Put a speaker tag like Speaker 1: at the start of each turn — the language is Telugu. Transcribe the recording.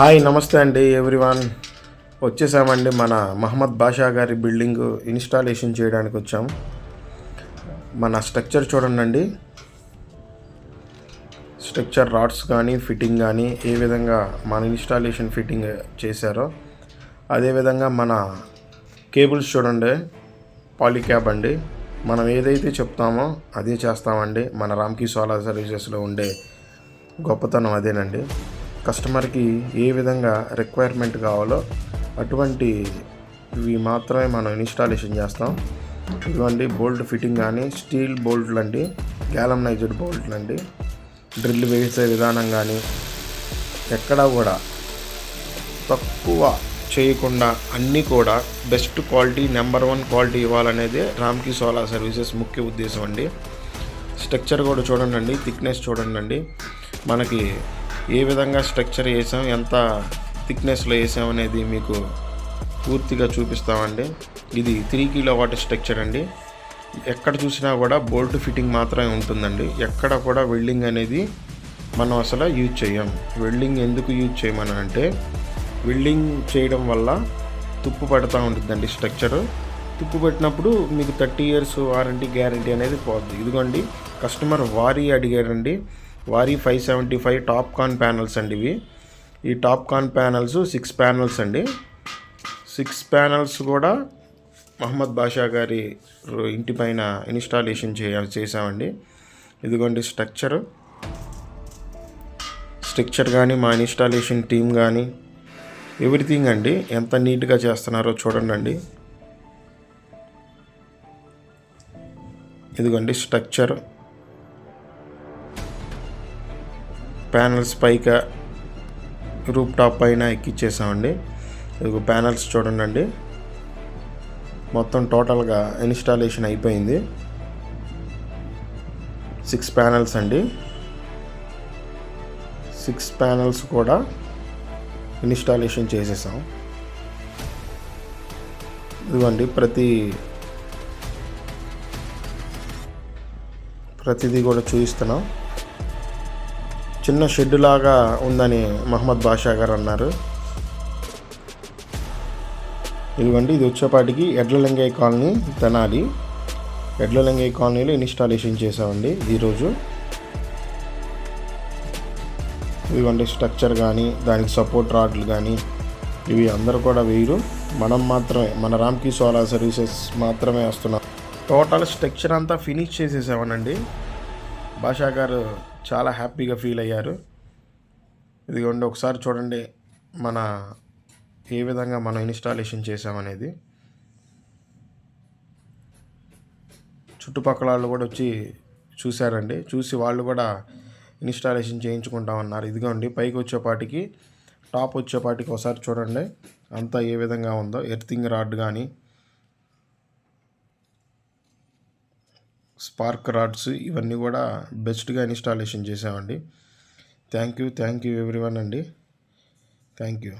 Speaker 1: హాయ్ నమస్తే అండి ఎవ్రీవన్. వచ్చేసామండి మన మహమ్మద్ బాషా గారి బిల్డింగ్ ఇన్స్టాలేషన్ చేయడానికి వచ్చాం. మన స్ట్రక్చర్ చూడండి. స్ట్రక్చర్ రాడ్స్ కానీ ఫిట్టింగ్ కానీ ఏ విధంగా మన ఇన్స్టాలేషన్ ఫిట్టింగ్ చేశారో అదేవిధంగా మన కేబుల్స్ చూడండి. పాలిక్యాబ్ అండి. మనం ఏదైతే చెప్తామో అదే చేస్తామండి. మన రామ్కీ సోలార్ సర్వీసెస్లో ఉండే గొప్పతనం అదేనండి. కస్టమర్కి ఏ విధంగా రిక్వైర్మెంట్ కావాలో అటువంటివి మాత్రమే మనం ఇన్స్టాలేషన్ చేస్తాం. ఇదిగోండి బోల్ట్ ఫిట్టింగ్ కానీ స్టీల్ బోల్ట్లు అండి, గ్యాలమ్నైజ్డ్ బోల్ట్లు అండి. డ్రిల్ వేసే విధానం కానీ ఎక్కడా కూడా తక్కువ చేయకుండా అన్నీ కూడా బెస్ట్ క్వాలిటీ, నెంబర్ 1 క్వాలిటీ ఇవ్వాలనేదే రామ్కీ సోలార్ సర్వీసెస్ ముఖ్య ఉద్దేశం అండి. స్ట్రక్చర్ కూడా చూడండి, థిక్నెస్ చూడండి. మనకి ఏ విధంగా స్ట్రక్చర్ వేసాం, ఎంత థిక్నెస్లో వేసాం అనేది మీకు పూర్తిగా చూపిస్తామండి. ఇది 3 kW స్ట్రక్చర్ అండి. ఎక్కడ చూసినా కూడా బోల్ట్ ఫిట్టింగ్ మాత్రమే ఉంటుందండి. ఎక్కడ కూడా వెల్డింగ్ అనేది మనం అసలు యూజ్ చేయం. వెల్డింగ్ ఎందుకు యూజ్ చేయమని అంటే, వెల్డింగ్ చేయడం వల్ల తుప్పు పడుతూ ఉంటుందండి స్ట్రక్చరు. తుప్పు పెట్టినప్పుడు మీకు 30 years వారంటీ గ్యారంటీ అనేది పోద్ది. ఇదిగోండి కస్టమర్ వారీ అడిగారండి. వారీ 575 టాప్ కాన్ ప్యానల్స్ అండి ఇవి. ఈ టాప్ కాన్ ప్యానల్స్ 6 ప్యానల్స్ అండి. 6 ప్యానల్స్ కూడా మహమ్మద్ బాషా గారి ఇంటి పైన ఇన్స్టాలేషన్ చేసామండి. ఇదిగోండి స్ట్రక్చర్ కానీ మా ఇన్స్టాలేషన్ టీమ్ కానీ ఎవ్రీథింగ్ అండి ఎంత నీట్గా చేస్తున్నారో చూడండి. ఇదిగోండి స్ట్రక్చర్, ప్యానల్స్ పైగా రూప్ టాప్ పైన ఎక్కిచ్చేసామండి. ఇదిగో ప్యానల్స్ చూడండి. మొత్తం టోటల్గా ఇన్స్టాలేషన్ అయిపోయింది. 6 ప్యానల్స్ అండి. 6 ప్యానల్స్ కూడా ఇన్స్టాలేషన్ చేసేసాం. ఇదిగోండి ప్రతిదీ కూడా చూపిస్తున్నాం. చిన్న షెడ్ లాగా ఉందని మహమ్మద్ బాషా గారు అన్నారు. ఇదిగోండి ఇది వచ్చేపాటికి ఎడ్లలింగయ్య కాలనీ, తెనాలి. ఎడ్లలింగయ్య కాలనీలో ఇన్స్టాలేషన్ చేసామండి ఈరోజు. ఇదిగోండి స్ట్రక్చర్ కానీ దానికి సపోర్ట్ రాడ్లు కానీ ఇవి అందరూ కూడా వేయరు. మనం మాత్రమే, మన రామ్కీ సోలార్ సర్వీసెస్ మాత్రమే వస్తున్నాం. టోటల్ స్ట్రక్చర్ అంతా ఫినిష్ చేసేసామనండి. బాషా గారు చాలా హ్యాపీగా ఫీల్ అయ్యారు. ఇదిగోండి ఒకసారి చూడండి మన ఏ విధంగా మనం ఇన్స్టాలేషన్ చేసామనేది. చుట్టుపక్కల వాళ్ళు కూడా వచ్చి చూశారండి. చూసి వాళ్ళు కూడా ఇన్స్టాలేషన్ చేయించుకుంటామన్నారు. ఇదిగోండి పైకి వచ్చేపాటికి, టాప్ వచ్చేపాటికి ఒకసారి చూడండి అంతా ఏ విధంగా ఉందో. ఎర్తింగ్ రాడ్ కానీ, స్పార్క్ రాడ్స్ ఇవన్నీ కూడా బెస్ట్గా ఇన్స్టాలేషన్ చేసామండి. థ్యాంక్ యూ ఎవ్రీవన్ అండి. Thank you.